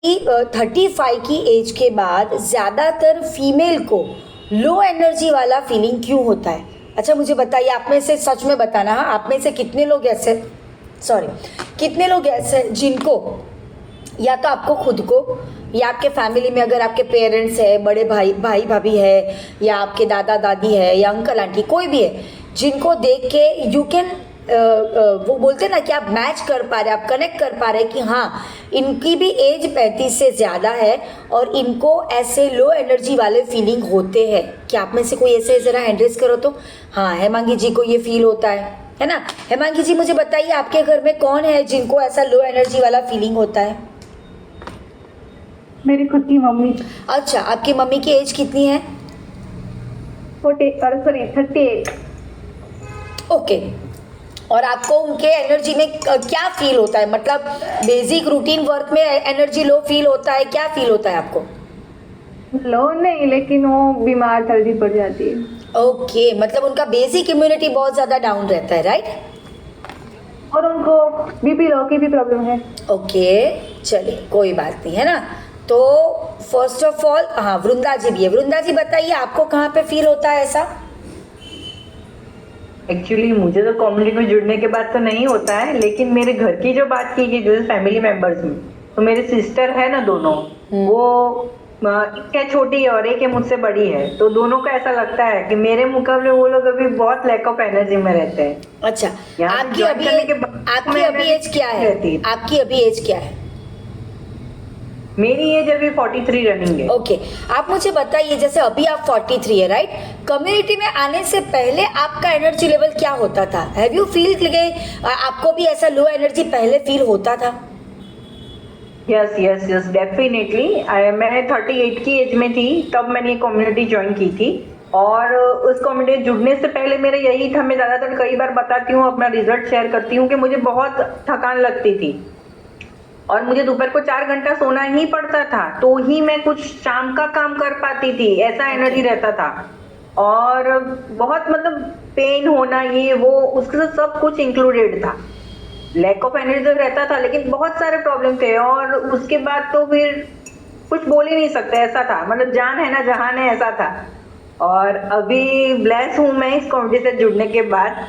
35 की एज के बाद ज़्यादातर फीमेल को लो एनर्जी वाला फीलिंग क्यों होता है? अच्छा मुझे बताइए, आप में से सच में बताना, हाँ, आप में से कितने लोग ऐसे जिनको या तो आपको खुद को या आपके फैमिली में अगर आपके पेरेंट्स है, बड़े भाई भाभी है, या आपके दादा दादी है, या अंकल आंटी कोई भी है, जिनको देख के यू कैन वो बोलते हैं ना कि आप मैच कर पा रहे, आप कनेक्ट कर पा रहे कि हाँ इनकी भी एज 35 से ज़्यादा है और इनको ऐसे लो एनर्जी वाले फीलिंग होते हैं। क्या आप में से कोई ऐसे ज़रा हैंड रेज करो तो? हाँ, हेमांगी जी को ये फील होता है ना? हेमांगी जी मुझे बताइए, आपके घर में कौन है जिनको ऐसा लो एनर्जी वाला फीलिंग होता है? मेरी खुद की मम्मी। अच्छा, आपकी मम्मी की एज कितनी है? 38। ओके। और आपको उनके एनर्जी में क्या फील होता है? मतलब बेसिक रूटीन वर्क में एनर्जी लो फील होता है, क्या फील होता है आपको? लो नहीं, लेकिन वो बीमार जल्दी पड़ जाती है। ओके, मतलब उनका बेसिक इम्यूनिटी बहुत ज़्यादा डाउन रहता है, राइट? और उनको बीपी लो की भी प्रॉब्लम है। ओके, चलिए कोई बात नहीं, है ना? तो फर्स्ट ऑफ ऑल हाँ, वृंदा जी भी है। वृंदा जी बताइए, आपको कहाँ पे फील होता है ऐसा? एक्चुअली मुझे तो कम्युनिटी में जुड़ने के बाद तो नहीं होता है, लेकिन मेरे घर की जो बात की गई जैसे फैमिली मेंबर्स में, तो मेरी सिस्टर है ना दोनों, वो एक है छोटी और एक है मुझसे बड़ी है, तो दोनों को ऐसा लगता है कि मेरे मुकाबले वो लोग अभी बहुत लैक ऑफ एनर्जी में रहते हैं। अच्छा, आपकी अभी एज क्या है? आपकी अभी एज क्या है? मेरी एज अभी 43 रनिंग है। ओके, आप मुझे बताइए, जैसे अभी आप 43 है, राइट? कम्युनिटी में आने से पहले आपका एनर्जी लेवल क्या होता था? हैव यू फील आपको भी ऐसा लो एनर्जी पहले फील होता था? Yes definitely. मैं 38 की एज में थी तब मैंने ये कम्युनिटी ज्वाइन की थी, और उस कम्युनिटी जुड़ने से पहले मेरा यही था, मैं ज्यादातर कई बार बताती हूँ, अपना रिजल्ट शेयर करती हूँ कि मुझे बहुत थकान लगती थी और मुझे दोपहर को 4 घंटा सोना ही पड़ता था, तो ही मैं कुछ शाम का काम कर पाती थी, ऐसा एनर्जी रहता था। और बहुत मतलब पेन होना, ये वो उसके साथ सब कुछ इंक्लूडेड था। लैक ऑफ एनर्जी तो रहता था, लेकिन बहुत सारे प्रॉब्लम थे, और उसके बाद तो फिर कुछ बोल ही नहीं सकते, ऐसा था, मतलब जान है ना जहान है, ऐसा था। और अभी ब्लेस हूं मैं इस कम्युनिटी से जुड़ने के बाद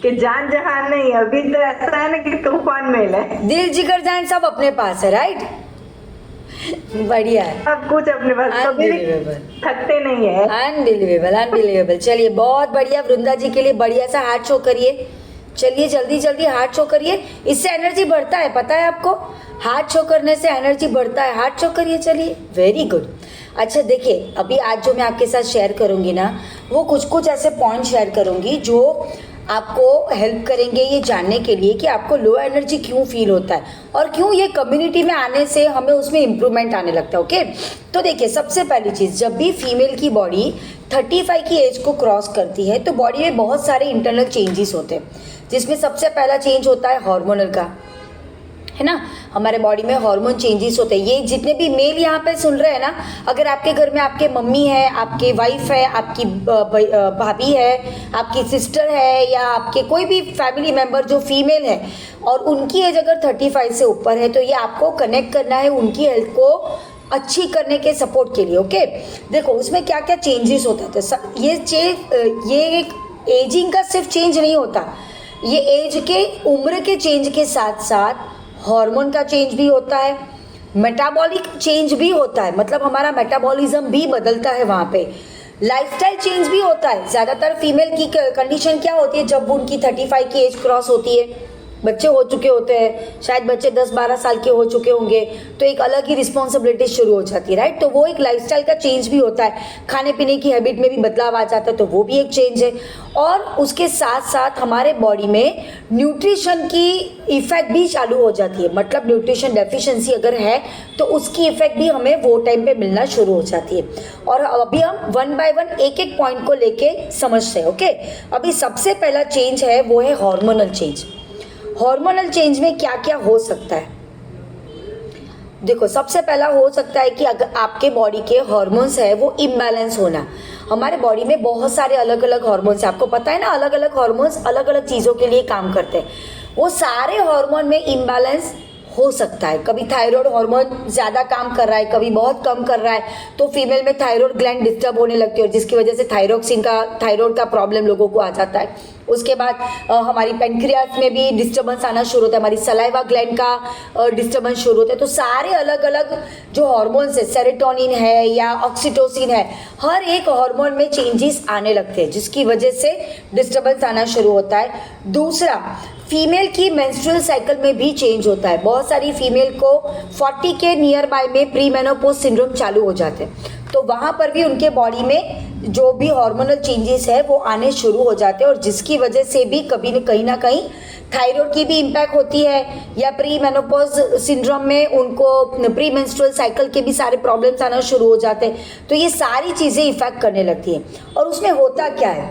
कि जान जहान नहीं, अभी तो ऐसा है ना कि तूफान मेल है, दिल जिगर जान सब अपने पास है, राइट? बढ़िया है, सब कुछ अपने पास, कभी भी थकते नहीं है। अनबिलीवेबल। चलिए बहुत बढ़िया, वृंदा जी के लिए बढ़िया सा हार्ट शो करिए। चलिए जल्दी हार्ट शो करिए, इससे एनर्जी बढ़ता है, पता है आपको? हार्ट शो करने से एनर्जी बढ़ता है, हार्ट शो करिए। चलिए, वेरी गुड। अच्छा देखिए, अभी आज जो मैं आपके साथ शेयर करूंगी ना, वो कुछ ऐसे पॉइंट शेयर करूंगी जो आपको हेल्प करेंगे ये जानने के लिए कि आपको लो एनर्जी क्यों फील होता है और क्यों ये कम्युनिटी में आने से हमें उसमें इम्प्रूवमेंट आने लगता है। ओके, तो देखिए, सबसे पहली चीज़, जब भी फीमेल की बॉडी 35 की एज को क्रॉस करती है तो बॉडी में बहुत सारे इंटरनल चेंजेस होते हैं, जिसमें सबसे पहला चेंज होता है हार्मोनल का, है ना? हमारे बॉडी में हार्मोन चेंजेस होते हैं। ये जितने भी मेल यहाँ पे सुन रहे हैं ना, अगर आपके घर में आपके मम्मी है, आपके वाइफ है, आपकी भाभी है, आपकी सिस्टर है, या आपके कोई भी फैमिली मेंबर जो फीमेल है और उनकी एज अगर 35 से ऊपर है, तो ये आपको कनेक्ट करना है उनकी हेल्थ को अच्छी करने के सपोर्ट के लिए। ओके, देखो उसमें क्या क्या चेंजेस होता है। ये एक एजिंग का सिर्फ चेंज नहीं होता, ये एज के उम्र के चेंज के साथ साथ हार्मोन का चेंज भी होता है, मेटाबॉलिक चेंज भी होता है, मतलब हमारा मेटाबॉलिज्म भी बदलता है वहाँ पे, लाइफस्टाइल चेंज भी होता है। ज़्यादातर फीमेल की कंडीशन क्या होती है, जब उनकी 35 की एज क्रॉस होती है, बच्चे हो चुके होते हैं, शायद बच्चे 10-12 साल के हो चुके होंगे, तो एक अलग ही रिस्पॉन्सिबिलिटी शुरू हो जाती है, राइट? तो वो एक लाइफस्टाइल का चेंज भी होता है, खाने पीने की हैबिट में भी बदलाव आ जाता है, तो वो भी एक चेंज है। और उसके साथ साथ हमारे बॉडी में न्यूट्रिशन की इफेक्ट भी चालू हो जाती है, मतलब न्यूट्रिशन डेफिशिएंसी अगर है तो उसकी इफेक्ट भी हमें वो टाइम पे मिलना शुरू हो जाती है। और अभी हम वन बाय वन एक एक पॉइंट को लेके समझते हैं। ओके, अभी सबसे पहला चेंज है वो है हार्मोनल चेंज। हार्मोनल चेंज में क्या क्या हो सकता है? देखो, सबसे पहला हो सकता है कि अगर आपके बॉडी के हार्मोन्स है वो इम्बैलेंस होना। हमारे बॉडी में बहुत सारे अलग अलग हार्मोन्स है, आपको पता है ना, अलग अलग हार्मोन्स अलग अलग चीज़ों के लिए काम करते हैं। वो सारे हार्मोन में इम्बैलेंस हो सकता है। कभी थायराइड हार्मोन ज़्यादा काम कर रहा है, कभी बहुत कम कर रहा है, तो फीमेल में थायराइड ग्लैंड डिस्टर्ब होने लगती है और जिसकी वजह से थायराइड का प्रॉब्लम लोगों को आ जाता है। उसके बाद हमारी पेनक्रियास में भी डिस्टर्बेंस आना शुरू होता है, हमारी सलाइवा ग्लैंड का डिस्टर्बेंस शुरू होता है। तो सारे अलग अलग जो हार्मोन्स है, सेरोटोनिन है या ऑक्सीटोसिन है, हर एक हार्मोन में चेंजेस आने लगते हैं जिसकी वजह से डिस्टर्बेंस आना शुरू होता है। दूसरा, फीमेल की मेंस्ट्रुअल साइकिल में भी चेंज होता है। बहुत सारी फीमेल को 40 के नियर बाय में प्री मेनोपॉज सिंड्रोम चालू हो जाते हैं, तो वहाँ पर भी उनके बॉडी में जो भी हार्मोनल चेंजेस है वो आने शुरू हो जाते हैं और जिसकी वजह से भी कभी न कहीं थायराइड की भी इम्पैक्ट होती है या प्री मेनोपॉज सिंड्रोम में उनको प्री मेंस्ट्रुअल साइकिल के भी सारे प्रॉब्लम्स आना शुरू हो जाते हैं। तो ये सारी चीज़ें इफेक्ट करने लगती हैं। और उसमें होता क्या है,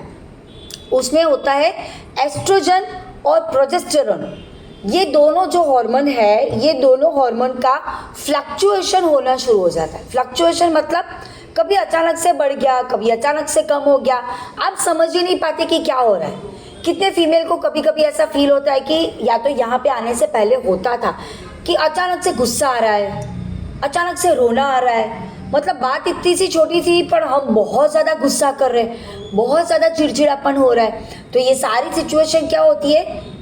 उसमें होता है एस्ट्रोजन और प्रोजेस्टेरोन, ये दोनों जो हार्मोन है, ये दोनों हार्मोन का फ्लक्चुएशन होना शुरू हो जाता है। फ्लक्चुएशन मतलब कभी अचानक से बढ़ गया, कभी अचानक से कम हो गया, आप समझ ही नहीं पाते कि क्या हो रहा है। कितने फीमेल को कभी कभी ऐसा फील होता है कि या तो यहाँ पे आने से पहले होता था कि अचानक से गुस्सा आ रहा है, अचानक से रोना आ रहा है, मतलब बात इतनी सी छोटी थी पर हम बहुत ज़्यादा गुस्सा कर रहे हैं, बहुत ज़्यादा चिड़चिड़ापन हो रहा है। तो ये सारी सिचुएशन क्या होती है,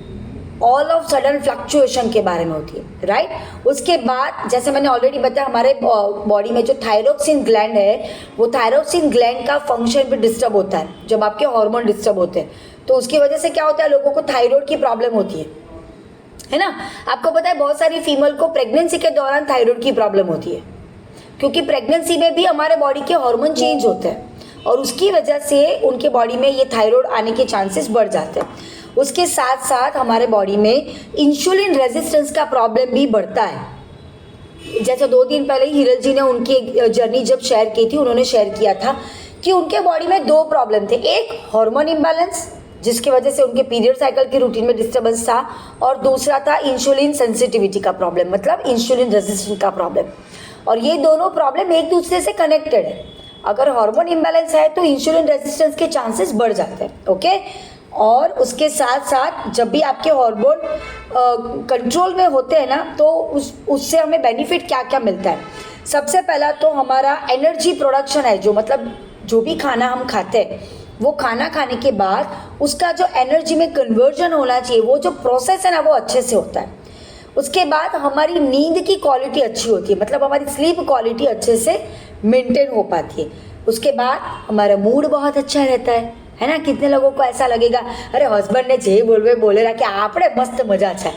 ऑल ऑफ सडन फ्लक्चुएशन के बारे में होती है, राइट। उसके बाद जैसे मैंने ऑलरेडी बताया, हमारे बॉडी में जो थायरोक्सिन ग्लैंड है, वो थायरोक्सिन ग्लैंड का फंक्शन भी डिस्टर्ब होता है जब आपके हार्मोन डिस्टर्ब होते हैं। तो उसकी वजह से क्या होता है, लोगों को थायराइड की प्रॉब्लम होती है ना। आपको पता है बहुत सारी फीमेल को प्रेगनेंसी के दौरान थायराइड की प्रॉब्लम होती है, क्योंकि प्रेगनेंसी में भी हमारे बॉडी के हार्मोन चेंज होते हैं और उसकी वजह से उनके बॉडी में ये थायराइड आने के चांसेस बढ़ जाते हैं। उसके साथ साथ हमारे बॉडी में इंसुलिन रेजिस्टेंस का प्रॉब्लम भी बढ़ता है। जैसे 2 दिन पहले हिरल जी ने उनकी जर्नी जब शेयर की थी, उन्होंने शेयर किया था कि उनके बॉडी में 2 प्रॉब्लम थे, एक हार्मोन इम्बैलेंस जिसकी वजह से उनके पीरियड साइकिल की रूटीन में डिस्टर्बेंस था, और दूसरा था इंसुलिन सेंसिटिविटी का प्रॉब्लम, मतलब इंसुलिन रेजिस्टेंस का प्रॉब्लम। और ये दोनों प्रॉब्लम एक दूसरे से कनेक्टेड है। अगर हार्मोन इम्बैलेंस है तो इंसुलिन रेजिस्टेंस के चांसेस बढ़ जाते हैं, ओके। और उसके साथ साथ जब भी आपके हार्मोन कंट्रोल में होते हैं ना, तो उससे हमें बेनिफिट क्या क्या मिलता है। सबसे पहला तो हमारा एनर्जी प्रोडक्शन है, जो मतलब जो भी खाना हम खाते हैं, वो खाना खाने के बाद उसका जो एनर्जी में कन्वर्जन होना चाहिए, वो जो प्रोसेस है ना, वो अच्छे से होता है। उसके बाद हमारी नींद की क्वालिटी अच्छी होती है, मतलब हमारी स्लीप क्वालिटी अच्छे से मेंटेन हो पाती है। उसके बाद हमारा मूड बहुत अच्छा रहता है ना। कितने लोगों को ऐसा लगेगा, अरे हस्बैंड ने जे बोले रहा कि आपने मस्त मजा है,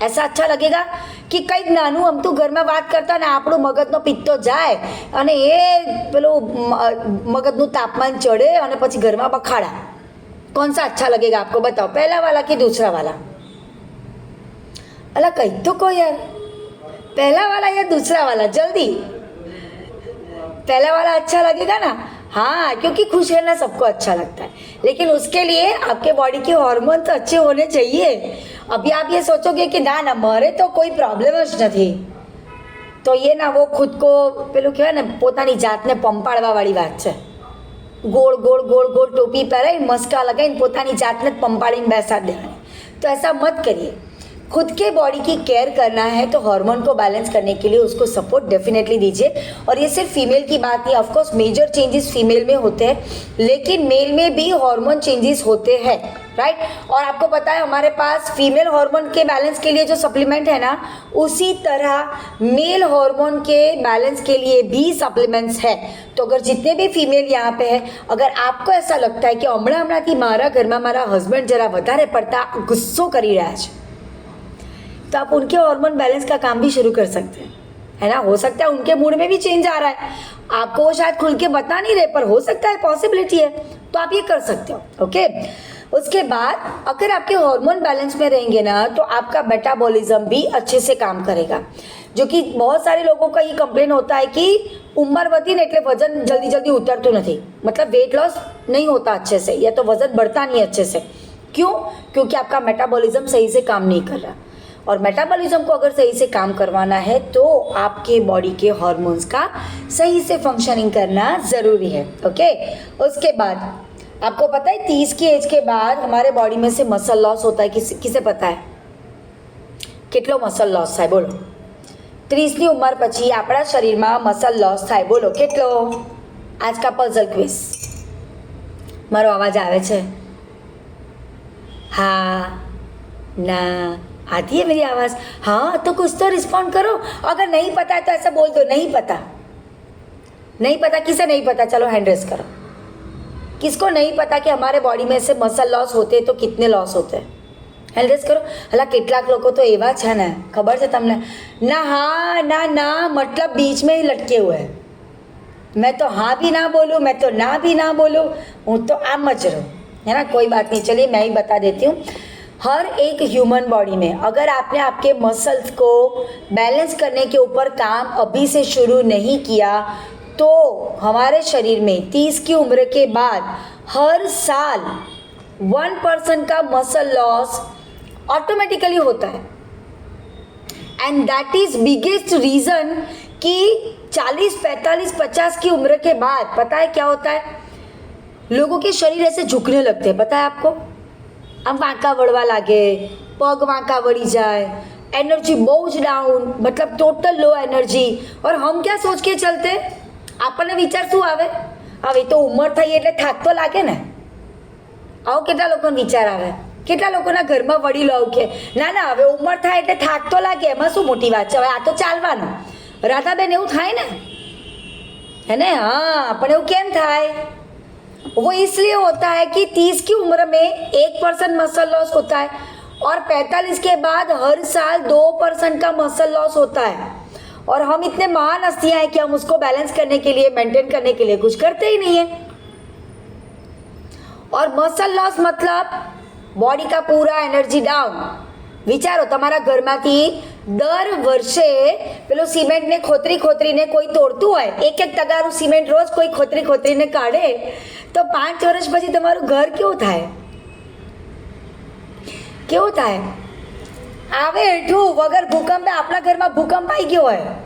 ऐसा अच्छा लगेगा कि કંઈક નાનું અમતું ઘરમાં વાત કરતા ને આપણું મગજનો પિત્તો જાય અને એ પેલું મગજનું તાપમાન ચડે અને પછી ઘરમાં બખાડા। कौन सा अच्छा लगेगा आपको, बताओ, पहला वाला कि दूसरा वाला? अला कही तो को यार, पहला वाला या दूसरा वाला, जल्दी। पहला वाला अच्छा लगेगा ना? हाँ, क्योंकि खुश रहना सबको अच्छा लगता है, लेकिन उसके लिए आपके बॉडी के हार्मोन तो अच्छे होने चाहिए। अभी आप ये सोचोगे कि ना मारे तो कोई प्रॉब्लम જ નથી, तो ये ना वो खुद को પેલું કહેવાય ને પોતાની જાતને પંપાડવાવાળી વાત છે। गोल गोल गोल गोल टोपी पहराई, मस्का लगाई, પોતાની જાતને જ પંપાડીને બેસાડી દેવાની। तो ऐसा मत करिए। खुद के बॉडी की केयर करना है तो हार्मोन को बैलेंस करने के लिए उसको सपोर्ट डेफिनेटली दीजिए। और ये सिर्फ फीमेल की बात नहीं, of course major changes female में होते हैं, लेकिन मेल में भी हार्मोन चेंजेस होते हैं, राइट। और आपको पता है हमारे पास फीमेल हार्मोन के बैलेंस के लिए जो सप्लीमेंट है ना, उसी तरह मेल हार्मोन के बैलेंस के लिए भी सप्लीमेंट्स है। तो अगर जितने भी फीमेल यहाँ पे है, अगर आपको ऐसा लगता है कि हमણાં मारा घर में मारा हस्बैंड जरा વધારે પડતા गुस्सो કરી રહ્યા છે, तो आप उनके हार्मोन बैलेंस का काम भी शुरू कर सकते हैं, है ना। हो सकता है उनके मूड में भी चेंज आ रहा है, आपको वो शायद खुल के बता नहीं रहे, पर हो सकता है, पॉसिबिलिटी है, तो आप ये कर सकते हो, ओके। उसके बाद अगर आपके हार्मोन बैलेंस में रहेंगे ना, तो आपका मेटाबॉलिज्म भी अच्छे से काम करेगा। जो कि बहुत सारे लोगों का ये कंप्लेन होता है कि उम्र वधी ने એટલે वजन जल्दी जल्दी उतरતું નથી, मतलब वेट लॉस नहीं होता अच्छे से, या तो वजन बढ़ता नहीं अच्छे से। क्यों? क्योंकि आपका मेटाबॉलिज्म सही से काम नहीं कर रहा। और मेटाबॉलिज्म को अगर सही से काम करवाना है तो आपके बॉडी के हार्मोन्स का सही से फंक्शनिंग करना ज़रूरी है, ओके। उसके बाद आपको पता है 30 की एज के बाद हमारे बॉडी में से मसल लॉस होता है, किसे पता है? કેટલો મસલ લોસ થાય બોલો? 30ની ઉંમર પછી આપણા શરીરમાં મસલ લોસ થાય, બોલો કેટલો? आज का पजल क्विज। मारो आवाज आवे छे? हाँ ना आती है मेरी आवाज? हाँ तो कुछ तो रिस्पॉन्ड करो। अगर नहीं पता है तो ऐसा बोल दो, नहीं पता। नहीं पता किसे नहीं पता? चलो हैंड रेस करो। किसको नहीं पता कि हमारे बॉडी में से मसल लॉस होते हैं तो कितने लॉस होते हैं? हैंड रेस करो। हला કેટલાક લોકો તો એવા છે ને, ખબર છે તમને? ना हाँ ना ना मतलब बीच में ही लटके हुए हैं। मैं तो हाँ भी ना बोलूँ, मैं तो ना भी ना बोलूँ, हूँ तो आम ज रहूँ, है ना? कोई बात नहीं, चलिए मैं ही बता देती हूँ। हर एक ह्यूमन बॉडी में अगर आपने आपके मसल्स को बैलेंस करने के ऊपर काम अभी से शुरू नहीं किया तो हमारे शरीर में 30 की उम्र के बाद हर साल 1% का मसल लॉस ऑटोमेटिकली होता है। And that is biggest reason कि 40, 45, 50 की उम्र के बाद पता है क्या होता है? लोगों के शरीर ऐसे झुकने लगते हैं, पता है आपको? आम वांका वड़वा लागे, पग वांका वળી जाए, एनर्जी बहु ज डाउन, मतलब टोटल लो एनर्जी। और हम क्या सोच के चलते? આપણને વિચાર શું આવે? હવે તો ઉંમર થઈ એટલે થાક તો લાગે ને। આવો કેટલા લોકોને વિચાર આવે? કેટલા લોકોના ઘરમાં વડીલો આવું કે ના ના હવે ઉંમર થાય એટલે થાક તો લાગે, એમાં શું મોટી વાત છે, હવે આ તો ચાલવાનું। રાધાબેન એવું થાય ને, है ना? हाँ, પણ એવું કેમ થાય? वो इसलिए होता है कि 30 की उम्र में 1% मसल लॉस होता है और 45 के बाद हर साल 2% का मसल लॉस होता है। और हम इतने महान हस्तियां हैं कि हम उसको बैलेंस करने के लिए, मेंटेन करने के लिए कुछ करते ही नहीं है। और मसल लॉस मतलब बॉडी का पूरा एनर्जी डाउन। विचारो તમારા ઘરમાંથી દર વર્ષે પેલો સિમેન્ટને ખોતરીને કોઈ તોડતું હોય, એક તગારું સિમેન્ટ રોજ કોઈ ખોતરીને કાઢે તો 5 વર્ષ પછી તમારું ઘર કેવું થાય? કેવું થાય? આવે હેઠું વગર ભૂકંપે આપણા ઘરમાં ભૂકંપ આવી ગયો હોય,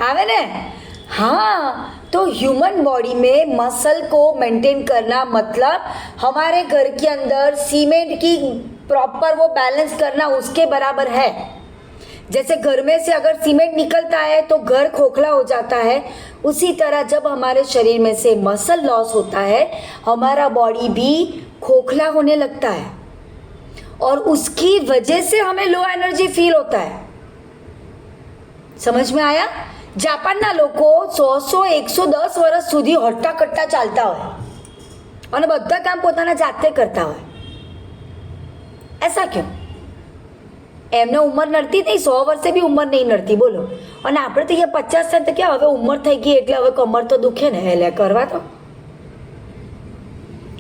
આવે ને? हाँ, तो ह्यूमन बॉडी में मसल को मेंटेन करना मतलब हमारे घर के अंदर सीमेंट की प्रॉपर वो बैलेंस करना उसके बराबर है। जैसे घर में से अगर सीमेंट निकलता है तो घर खोखला हो जाता है, उसी तरह जब हमारे शरीर में से मसल लॉस होता है हमारा बॉडी भी खोखला होने लगता है और उसकी वजह से हमें लो एनर्जी फील होता है। समझ में आया? જાપાનના લોકો 100-110 વર્ષ સુધી હટ્ટા કટ્ટા ચાલતા હોય અને બધા કામ પોતાના જાતે કરતા હોય। ऐसा क्यों? એમને ઉંમર નડતી નહીં, 100 વર્ષે બી ઉંમર નહીં નડતી, બોલો। અને આપણે તો અહીંયા 50 થાય તો કે હવે ઉંમર થઈ ગઈ એટલે હવે કમર તો દુખે ને, એટલે કરવા તો,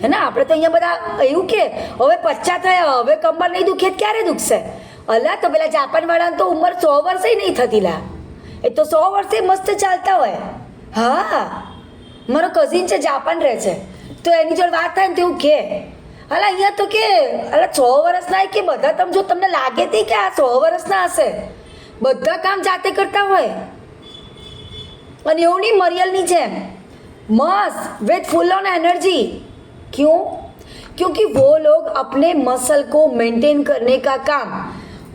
હે ને? આપણે તો અહીંયા બધા એવું કે હવે 50 થયા હવે કમર નહીં દુખે, ક્યારે દુખશે? અલા તો પેલા જાપાનવાળાને તો ઉંમર 100 વર્ષે નહીં થતી લા, એ તો 100 વર્ષે મસ્ત ચાલતા હોય। હા, મારો કઝિન છે, જાપાન રહે છે, તો એની જોડે વાત થાય ને તો એવું કે અલા અહીંયા તો કે અલા 100 વર્ષના કે બધા, તમે જો તમને લાગે તે કે આ 100 વર્ષના હશે, બધા કામ જાતે કરતા હોય અને એવું નહીં મરિયલની જેમ મસ્ત વિથ ફૂલ ઓન एनर्जी। क्यों? क्योंकि वो लोग अपने मसल को मेंटेन करने का काम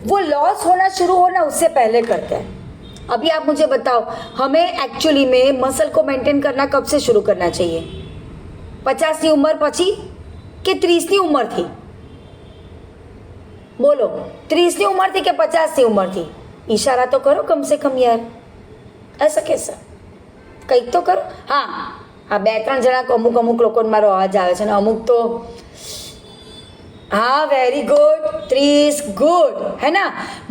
वो लॉस होना शुरू होना उससे पहले करते हैं। अभी आप मुझे बताओ, हमें एक्चुअली में मसल को मेंटेन करना कब से शुरू करना चाहिए? 50 की उम्र पची कि 30 की उम्र थी? बोलो, 30 की उम्र थी कि 50 की उम्र थी? इशारा तो करो कम से कम यार, ऐसा कैसा? કંઈક તો કરો। હા હા, 2-3 જણા અમુક લોકોને મારો અવાજ આવે છે ને અમુક તો हाँ वेरी गुड, 30 गुड, है ना?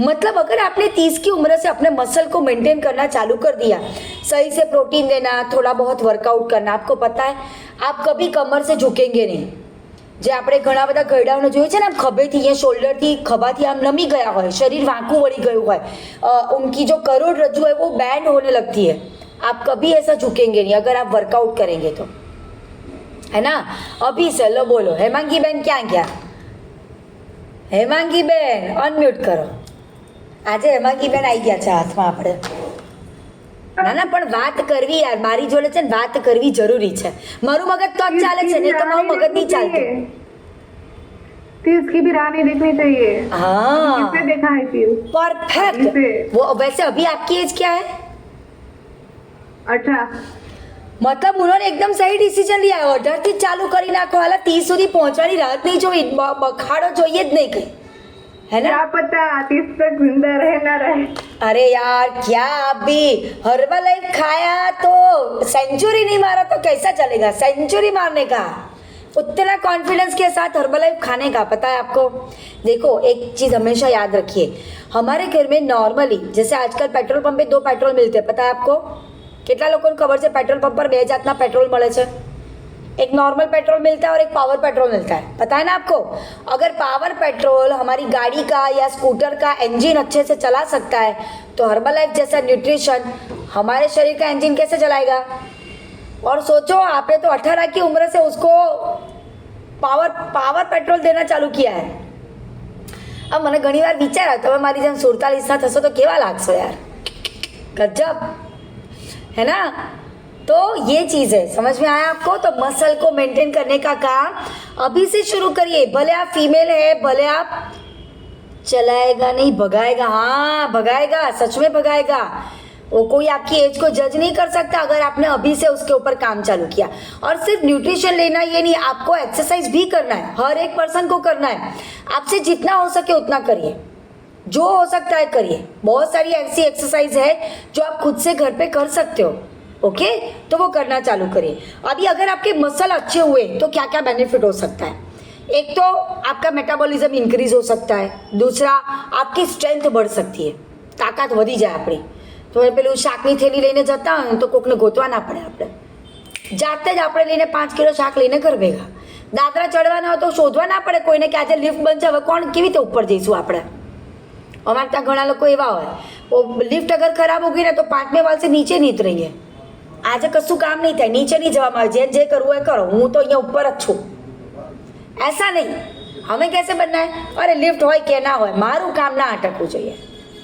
मतलब अगर आपने 30 की उम्र से अपने मसल को मेंटेन करना चालू कर दिया, सही से प्रोटीन देना, थोड़ा बहुत वर्कआउट करना, आपको पता है आप कभी कमर से झुकेंगे नहीं। જે આપણે ઘણા બધા ગયડાઓને જોયું છે ને, આમ ખભેથી અહીંયા શોલ્ડરથી ખભાથી આમ નમી ગયા હોય, શરીર વાંકું વળી ગયું હોય, उनकी जो करोड़रज्जु है वो बैंड होने लगती है। आप कभी ऐसा झुकेंगे नहीं अगर आप वर्कआउट करेंगे तो, है ना? अभी से लो बोलो, हेमांगी बहन क्या क्या? હેમાંગી બેન અનમ્યુટ કરો। આજે હેમાંગી બેન આવી ગયા છે હાથમાં આપણે। ના ના પણ વાત કરવી યાર, મારી જોડે છે ને વાત કરવી જરૂરી છે। મારું મગજ તો જ ચાલે છે, નહીં તો મારું મગજ નહીં ચાલતું। तीस की भी राह नहीं देखनी चाहिए। हाँ किसने देखा है तीस? परफेक्ट। वो वैसे अभी आपकी एज क्या है? 18। मतलब उन्होंने एकदम સહી ડિસિઝન लिया है। 18 થી ચાલુ કરી નાખો, હાલા 30 સુધી પહોંચવાની રાત નહીં જોઈ, બખાડો જોઈએ જ નહીં કઈ, है ना? क्या पता 30 तक जिंदा रहे ना रहे। अरे यार क्या आप भी हर्बलाइफ खाया तो सेंचुरी नहीं मारा तो कैसा चलेगा? सेंचुरी मारने का उतना कॉन्फिडेंस के साथ हर्बलाइफ खाने का, पता है आपको? देखो एक चीज़ हमेशा याद रखिए, हमारे घर में नॉर्मली जैसे आजकल पेट्रोल पंप पे 2 पेट्रोल मिलते हैं, पता है आपको? કેટલા લોકોને ખબર છે પેટ્રોલ पंप पर 2 જાતના पेट्रोल મળે છે? एक नॉर्मल पेट्रोल मिलता है और एक पावर पेट्रोल मिलता है, पता है ना आपको? अगर पावर पेट्रोल हमारी गाड़ी का या स्कूटर का इंजन अच्छे से चला सकता है तो हर्बलाइफ जैसा न्यूट्रिशन हमारे शरीर का इंजन कैसे चलाएगा? और सोचो आपने तो 18 की उम्र से उसको पावर पेट्रोल देना चालू किया है। अब मैंने घनी बार विचारा તમે મારી જેમ 47 થશો तो કેવા લાગશો यार? गजब है ना? तो ये चीज़ है, समझ में आया आपको? तो मसल को मेंटेन करने का काम अभी से शुरू करिए। भले आप फीमेल है, भले आप चलाएगा नहीं भगाएगा, हाँ भगाएगा, सच में भगाएगा। वो कोई आपकी एज को जज नहीं कर सकता अगर आपने अभी से उसके ऊपर काम चालू किया। और सिर्फ न्यूट्रिशन लेना ये नहीं, आपको एक्सरसाइज भी करना है, हर एक पर्सन को करना है। आपसे जितना हो सके उतना करिए, जो हो सकता है करिए। बहुत सारी ऐसी एक्सरसाइज है जो आप खुद से घर पे कर सकते हो, ओके? तो वो करना चालू करिए। अभी अगर आपके मसल अच्छे हुए तो क्या क्या बेनिफिट हो सकता है? एक तो आपका मेटाबॉलिज्म इंक्रीज हो सकता है, दूसरा आपकी स्ट्रेंथ बढ़ सकती है, ताकत वधी जाए આપણી। તો પેલું શાકની થેલી લઈને જતા હોય તો કોકને ગોતવા ના પડે, આપણે જાતે જ આપણે લઈને 5 કિલો શાક લઈને ઘર ભેગા। દાદરા ચડવાના હોય તો શોધવા ના પડે કોઈને કે આજે લિફ્ટ બંધ છે, હવે કોણ કેવી રીતે ઉપર જઈશું આપણે? અમારે ત્યાં ઘણા લોકો એવા હોય, वो लिफ्ट अगर खराब होगी ना तो 5वें वाल से नीचे नहीं उतरेंगे। આજે કશું કામ નહીં થાય, નીચે નહીં જવામાં આવે, જે કરવું હોય કરો, હું તો અહીંયા ઉપર જ છું। ऐसा नहीं, हमें कैसे बनना है? अरे लिफ्ट हो क्या ना हो, मारू काम ना अटकવું જોઈએ।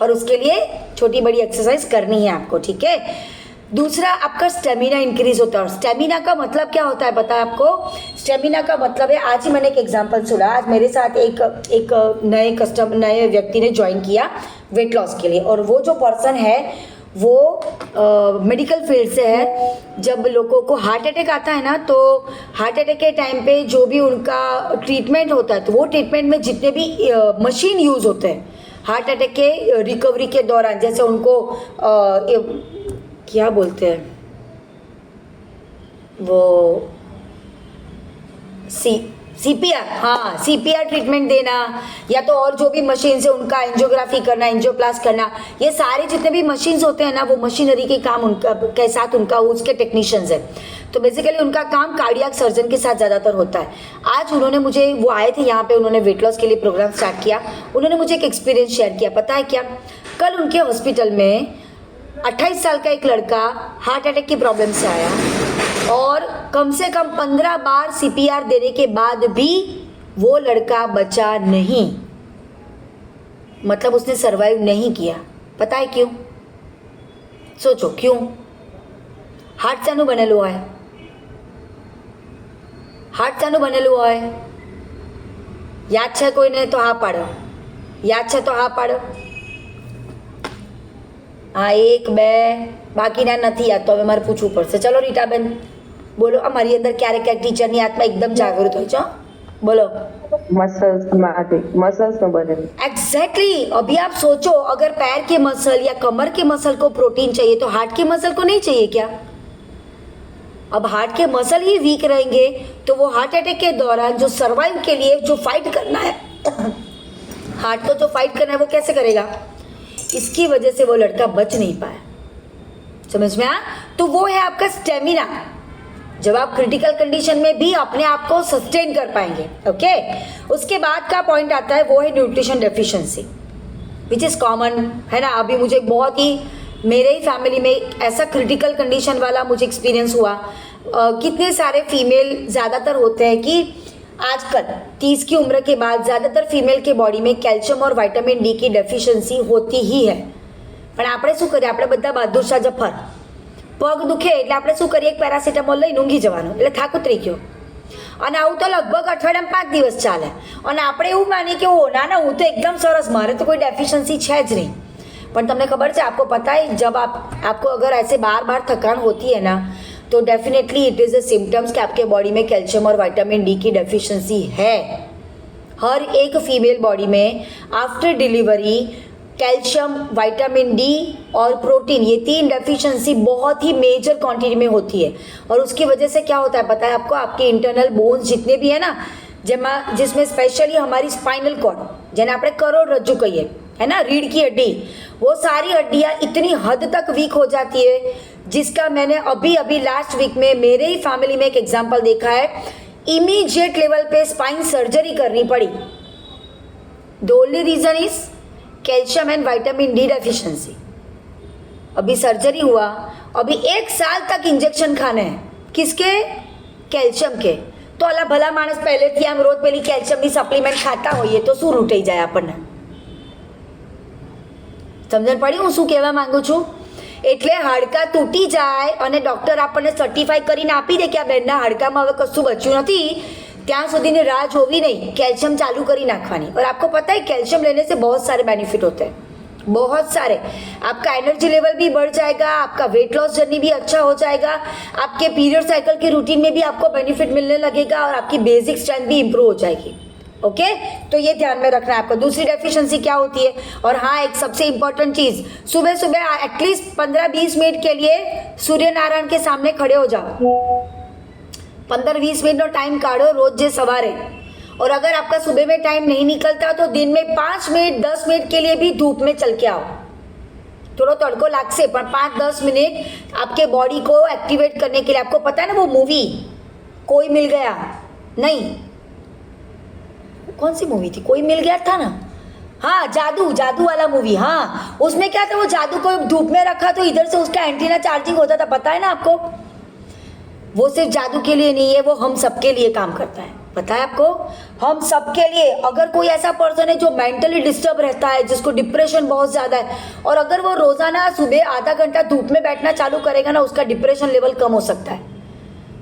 और उसके लिए छोटी बड़ी एक्सरसाइज करनी है आपको, ठीक है? दूसरा आपका स्टेमिना इंक्रीज होता है। और स्टेमिना का मतलब क्या होता है पता है आपको? स्टेमिना का मतलब है, आज ही मैंने एक एग्जांपल सुना। आज मेरे साथ एक नए व्यक्ति ने ज्वाइन किया वेट लॉस के लिए, और वो जो पर्सन है वो मेडिकल फील्ड से है। जब लोगों को हार्ट अटैक आता है ना, तो हार्ट अटैक के टाइम पे जो भी उनका ट्रीटमेंट होता है, तो वो ट्रीटमेंट में जितने भी मशीन यूज़ होते हैं हार्ट अटैक के रिकवरी के दौरान, जैसे उनको क्या बोलते हैं वो CPR, हाँ CPR ट्रीटमेंट देना, या तो और जो भी मशीन से उनका एंजियोग्राफी करना, एंजियोप्लास्ट करना, ये सारे जितने भी मशीन्स होते हैं ना, वो मशीनरी के काम उनका के साथ उनका उसके टेक्नीशियंस है। तो बेसिकली उनका काम कार्डियक सर्जन के साथ ज़्यादातर होता है। आज उन्होंने मुझे, वो आए थे यहाँ पे, उन्होंने वेट लॉस के लिए प्रोग्राम स्टार्ट किया। उन्होंने मुझे एक एक्सपीरियंस शेयर किया, पता है क्या? कल उनके हॉस्पिटल में 28 साल का एक लड़का हार्ट अटैक की प्रॉब्लम से आया, और कम से कम 15 बार CPR देने के बाद भी वो लड़का बचा नहीं, मतलब उसने सरवाइव नहीं किया। पता है क्यों? सोचो क्यों? हार्ट शानु बनेलू है, हार्ट शानु बनेलू है? याद है कोईने? तो हाँ पाड़ो। याद है तो हाँ पाड़ो। हाँ 1 2 બાકીના નથી યાદ, તો હવે મારે પૂછવું પડશે। ચલો રીટાબેન બોલો, અમારી અંદર ક્યારેક ક્યારેક ટીચરની આત્મા એકદમ જાગૃત હોય છે, બોલો। मसल्स में बने। एग्जैक्टली। अभी आप सोचो, अगर पैर के मसल या कमर के मसल को प्रोटीन चाहिए तो हार्ट के मसल को नहीं चाहिए क्या? अब हार्ट के मसल ही वीक रहेंगे तो वो हार्ट अटैक के दौरान जो सर्वाइव के लिए जो फाइट करना है हार्ट को जो फाइट करना है वो कैसे करेगा? इसकी वजह से वो लड़का बच नहीं पाया। समझ में आया? तो वो है आपका स्टेमिना, जब आप क्रिटिकल कंडीशन में भी अपने आप को सस्टेन कर पाएंगे, ओके? उसके बाद का पॉइंट आता है वो है nutrition deficiency, which is common, है ना? अभी मुझे बहुत ही, मेरे ही फैमिली में ऐसा क्रिटिकल कंडीशन वाला मुझे एक्सपीरियंस हुआ। कितने सारे फीमेल ज़्यादातर होते हैं कि आजकल 30 की उम्र के बाद ज़्यादातर फीमेल के बॉडी में कैल्शियम और विटामिन डी की डेफिशिएंसी होती ही है। પણ આપણે શું કરીએ? આપણે બધા બહાદુરશાહ જફર, પગ દુખે એટલે આપણે શું કરીએ? એક પેરાસિટામોલ લઈને ઊંઘી જવાનું, એટલે થાક ઉતરી ગયો। અને આવું તો લગભગ અઠવાડિયામાં 5 દિવસ ચાલે અને આપણે એવું માનીએ કે ઓ ના હું તો એકદમ સરસ, મારે तो कोई डेफिशिएंसी है જ नहीं। पर તમને ખબર છે, आपको पता है जब आपको अगर ऐसे बार बार थकान होती है ना, तो definitely it is the symptoms कि आपके बॉडी में कैल्शियम और विटामिन डी की डेफिशिएंसी है। हर एक फीमेल बॉडी में after delivery calcium, vitamin D और प्रोटीन, ये 3 डेफिशिएंसी बहुत ही मेजर क्वांटिटी में होती है। और उसकी वजह से क्या होता है पता है आपको, आपके इंटरनल बोन्स जितने भी है ना, जिसमें स्पेशली हमारी स्पाइनल कॉर्ड, જેને આપણે करोड़रज्जु कहिए, है ना, रीढ़ की हड्डी, वो सारी हड्डियाँ इतनी हद तक वीक हो जाती है, जिसका मैंने अभी लास्ट वीक में मेरे ही फैमिली में एक एग्जाम्पल देखा है। इमीडिएट लेवल पे स्पाइन सर्जरी करनी पड़ी। The only reason is calcium and vitamin D deficiency. अभी सर्जरी हुआ, अभी 1 साल तक इंजेक्शन खाने हैं, किसके? कैल्शियम के। तो अला भला माणस પહેલેથી આમ રોજ પેલી કેલ્શિયમની સપ્લિમેન્ટ ખાતા હોઈએ તો શું લૂંટાઈ જાય આપણને? સમજણ પડી હું શું કહેવા માંગુ છું? એટલે હાડકા તૂટી જાય અને ડૉક્ટર આપણને સર્ટિફાઈ કરીને આપી દે કે આ બેનના હાડકામાં હવે કશું બચ્યું નથી, ત્યાં સુધીની રાહ જોવી नहीं, कैल्शियम चालू करी नाखवानी। और आपको पता है कैल्शियम लेने से बहुत सारे बेनिफिट होते हैं, बहुत सारे। आपका एनर्जी लेवल भी बढ़ जाएगा, आपका वेट लॉस जर्नी भी अच्छा हो जाएगा, आपके पीरियड साइकिल के रूटीन में भी आपको बेनिफिट मिलने लगेगा और आपकी बेसिक स्ट्रेंथ भी इम्प्रूव हो जाएगी। ओके तो ये ध्यान में रखना है आपको। दूसरी डेफिशिएंसी क्या होती है? और हाँ, एक सबसे इम्पोर्टेंट चीज़, सुबह सुबह एटलीस्ट 15-20 मिनट के लिए सूर्य नारायण के सामने खड़े हो जाओ। 15-20 मिनट टाइम काढ़ो रोज जे सवारे। और अगर आपका सुबह में टाइम नहीं निकलता तो दिन में 5 मिनट 10 मिनट के लिए भी धूप में चल के आओ। थोड़ा तड़को लागसे पर 5-10 मिनट आपके बॉडी को एक्टिवेट करने के लिए। आपको पता है ना वो मूवी कोई मिल गया, नहीं कौन सी मूवी थी, कोई मिल गया था ना, हाँ जादू वाला मूवी। हाँ उसमें क्या था, वो जादू को धूप में रखा तो इधर से उसका एंटीना चार्जिंग होता था, पता है ना आपको? वो सिर्फ जादू के लिए नहीं है, वो हम सबके लिए काम करता है, पता है आपको? हम सबके लिए। अगर कोई ऐसा पर्सन है जो मेंटली डिस्टर्ब रहता है, जिसको डिप्रेशन बहुत ज़्यादा है, और अगर वो रोज़ाना सुबह आधा घंटा धूप में बैठना चालू करेगा ना, उसका डिप्रेशन लेवल कम हो सकता है।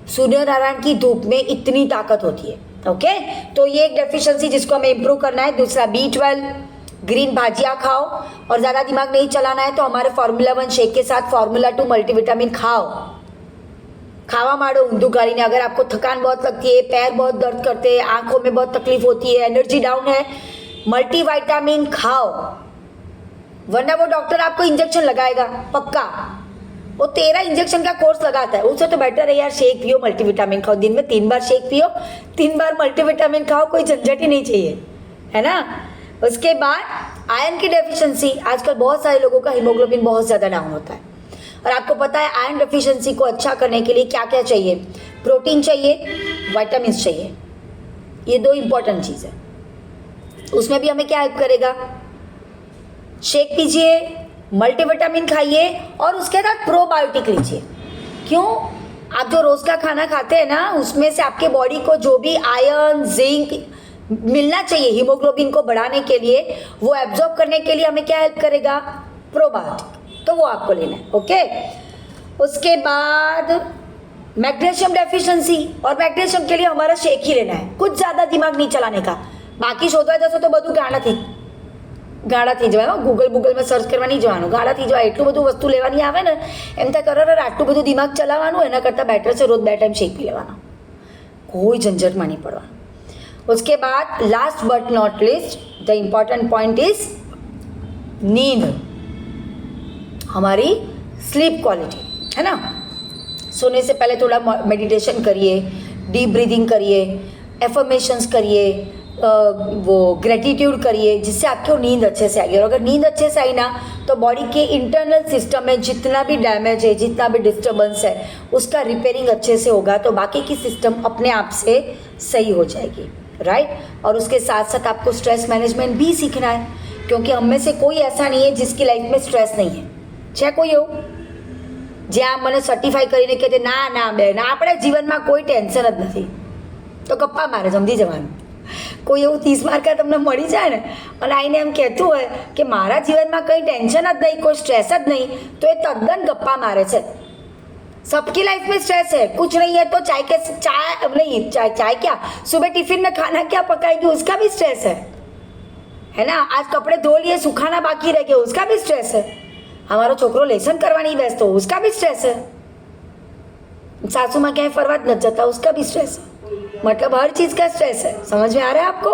सूर्य नारायण की धूप में इतनी ताकत होती है। ओके तो ये एक डेफिशिएंसी जिसको हमें इम्प्रूव करना है। दूसरा B12, ग्रीन भाजिया खाओ, और ज़्यादा दिमाग नहीं चलाना है तो हमारे फार्मूला 1 शेक के साथ फार्मूला 2 मल्टीविटामिन खाओ। खावा मारो ऊंधू गाड़ी। अगर आपको थकान बहुत लगती है, पैर बहुत दर्द करते हैं, आंखों में बहुत तकलीफ होती है, एनर्जी डाउन है, मल्टीविटामिन खाओ, वरना वो डॉक्टर आपको इंजेक्शन लगाएगा पक्का। वो 13 इंजेक्शन का कोर्स लगाता है, उससे तो बेटर है यार शेक पियो, मल्टीविटामिन खाओ। दिन में 3 बार शेक पियो, 3 बार मल्टीविटामिन खाओ, कोई झंझट ही नहीं चाहिए, है ना। उसके बाद आयरन की डेफिशिएंसी। आजकल बहुत सारे लोगों का हीमोग्लोबिन बहुत ज़्यादा डाउन होता है, और आपको पता है आयरन डेफिशिएंसी को अच्छा करने के लिए क्या क्या चाहिए? प्रोटीन चाहिए, विटामिन चाहिए, ये 2 इंपॉर्टेंट चीज़ है। उसमें भी हमें क्या हेल्प करेगा? शेक पीजिए, मल्टीविटामिन खाइए, और उसके साथ प्रोबायोटिक लीजिए। क्यों? आप जो रोज़ का खाना खाते हैं ना, उसमें से आपके बॉडी को जो भी आयरन जिंक मिलना चाहिए हीमोग्लोबिन को बढ़ाने के लिए, वो एब्जॉर्ब करने के लिए हमें क्या हेल्प करेगा? प्रोबायोटिक। तो वो आपको लेना है। ओके उसके बाद मैग्नीशियम डेफिशिएंसी, और मैग्नीशियम के लिए हमारा शेक ही लेना है, कुछ ज़्यादा दिमाग नहीं चलाने का। बाकी शोधवा जैसे तो બધું ગાળાથી જવાય, ગૂગલમાં સર્ચ કરવા નહીં જવાનું, ગાળાથી જવાય। એટલું બધું વસ્તુ લેવાની આવે ને, એમ થાય કરો આટલું બધું દિમાગ ચલાવવાનું, એના કરતાં બેટર છે રોજ 2 टाइम शेक पी लेवाना, कोई झंझटમાં नहीं पड़वाना। उसके बाद last but not list the important point is नींद, हमारी स्लीप क्वालिटी, है ना। सोने से पहले थोड़ा मेडिटेशन करिए, डीप ब्रीदिंग करिए, एफर्मेशंस करिए, वो ग्रेटिट्यूड करिए, जिससे आपको नींद अच्छे से आएगी। और अगर नींद अच्छे से आई ना, तो बॉडी के इंटरनल सिस्टम में जितना भी डैमेज है, जितना भी डिस्टर्बेंस है, उसका रिपेयरिंग अच्छे से होगा, तो बाकी की सिस्टम अपने आप से सही हो जाएगी, राइट। और उसके साथ साथ आपको स्ट्रेस मैनेजमेंट भी सीखना है, क्योंकि हम में से कोई ऐसा नहीं है जिसकी लाइफ में स्ट्रेस नहीं है। છે કોઈ એવું જે આ મને સર્ટિફાઈ કરીને કહે છે ના ના બેન આપણે જીવનમાં કોઈ ટેન્શન જ નથી, તો ગપ્પા મારે સમજી જવાનું। કોઈ એવું 30 માર્કા તમને મળી જાય ને અને આઈને એમ કહેતું હોય કે મારા જીવનમાં કંઈ ટેન્શન જ નહીં, કોઈ સ્ટ્રેસ જ નહીં, તો એ તદ્દન ગપ્પા મારે છે। सबकी लाइफ में स्ट्रेस है, कुछ नहीं है तो चाय क्या, सुबह टिफिन में खाना क्या पकाएगी उसका भी स्ट्रेस है ना। आज कपड़े धो लिए सुखाना बाकी रह गया उसका भी स्ट्रेस है। हमारो छोकरो लेसन करवानी व्यस्त हो उसका भी स्ट्रेस है। सासू माँ क्या फरवाद न जाता उसका भी स्ट्रेस है। मतलब हर चीज़ का स्ट्रेस है। समझ में आ रहा है आपको?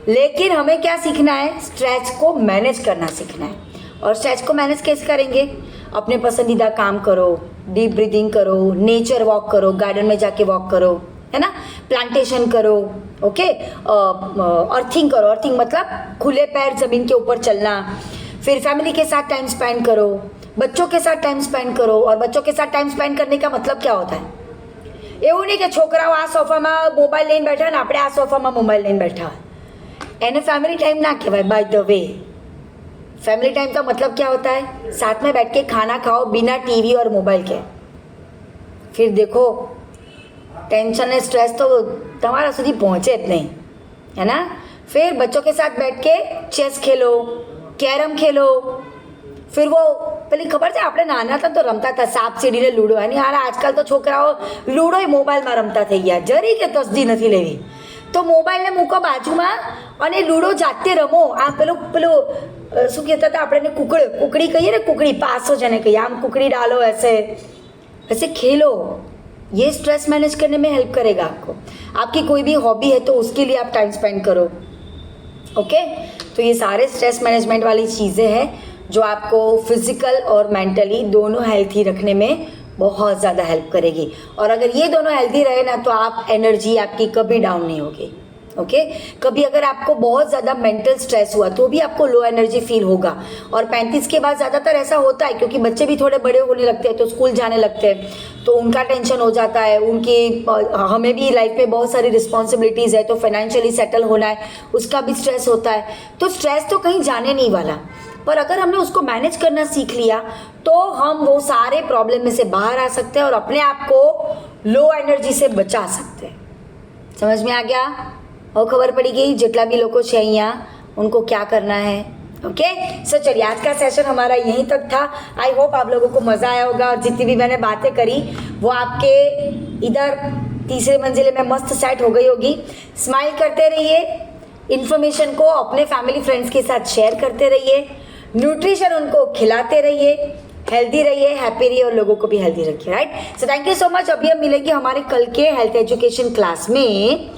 लेकिन हमें क्या सीखना है? स्ट्रेस को मैनेज करना सीखना है। और स्ट्रेस को मैनेज कैसे करेंगे? अपने पसंदीदा काम करो, डीप ब्रीदिंग करो, नेचर वॉक करो, गार्डन में जाके वॉक करो, है ना, प्लांटेशन करो, ओके, अर्थिंग करो। अर्थिंग मतलब खुले पैर ज़मीन के ऊपर चलना। फिर फैमिली के साथ टाइम स्पेंड करो, बच्चों के साथ टाइम स्पेंड करो। और बच्चों के साथ टाइम स्पेंड करने का मतलब क्या होता है? એવું નહીં કે છોકરાઓ આ સોફામાં મોબાઈલ લઈને બેઠા ને આપણે આ સોફામાં મોબાઈલ લઈને બેઠા, એને ફેમિલી टाइम ना કહેવાય। By the way, family time का मतलब क्या होता है? साथ में बैठ के खाना खाओ बिना टीवी और मोबाइल के। फिर देखो टेंशन और स्ट्रेस तो तुम्हारा સુધી पहुँचे જ नहीं, है ना। फिर बच्चों के साथ बैठ के चेस खेलो, कैरम खेलो। फिर वो પેલી ખબર છે આપણે નાના હતા તો રમતા હતા સાપ સીડી ને લૂડો, અને યાર આજકાલ તો છોકરાઓ લૂડો મોબાઈલમાં રમતા થઈ ગયા। જરી કે તસદી નથી લેવી તો મોબાઈલને મૂકો બાજુમાં અને લૂડો જાતે રમો। આ પેલું શું કહેતા હતા આપણે કુકડી કહીએ ને, કુકડી પાસો જેને કહીએ, આમ કુકડી डालो ऐसे खेलो। ये स्ट्रेस मैनेज करने में हेल्प करेगा आपको। आपकी कोई भी हॉबी है तो उसके लिए आप टाइम स्पेंड करो, ओके। तो ये सारे स्ट्रेस मैनेजमेंट वाली चीज़ें हैं जो आपको फिजिकल और मेंटली दोनों हेल्थी रखने में बहुत ज़्यादा हेल्प करेगी। और अगर ये दोनों हेल्थी रहे ना तो आप एनर्जी आपकी कभी डाउन नहीं होगी, ओके। कभी अगर आपको बहुत ज़्यादा मेंटल स्ट्रेस हुआ तो भी आपको लो एनर्जी फील होगा। और 35 के बाद ज़्यादातर ऐसा होता है क्योंकि बच्चे भी थोड़े बड़े होने लगते हैं तो स्कूल जाने लगते हैं तो उनका टेंशन हो जाता है। उनकी हमें भी लाइफ में बहुत सारी रिस्पॉन्सिबिलिटीज़ है तो फाइनेंशियली सेटल होना है, उसका भी स्ट्रेस होता है। तो स्ट्रेस तो कहीं जाने नहीं वाला, पर अगर हमने उसको मैनेज करना सीख लिया तो हम वो सारे प्रॉब्लम में से बाहर आ सकते हैं और अपने आप को लो एनर्जी से बचा सकते हैं। समझ में आ गया? और खबर पड़ी गई जितना भी लोगों से यहाँ उनको क्या करना है, ओके। सो चलिए आज का सेशन हमारा यहीं तक था। आई होप आप लोगों को मज़ा आया होगा और जितनी भी मैंने बातें करी वो आपके इधर तीसरे मंजिले में मस्त सेट हो गई होगी। स्माइल करते रहिए, इन्फॉर्मेशन को अपने फैमिली फ्रेंड्स के साथ शेयर करते रहिए, न्यूट्रिशन उनको खिलाते रहिए, हेल्दी रहिए, हैप्पी रहिए और लोगों को भी हेल्दी रखिए, right. So thank you so much. अभी हम मिलेंगे हमारे कल के हेल्थ एजुकेशन क्लास में।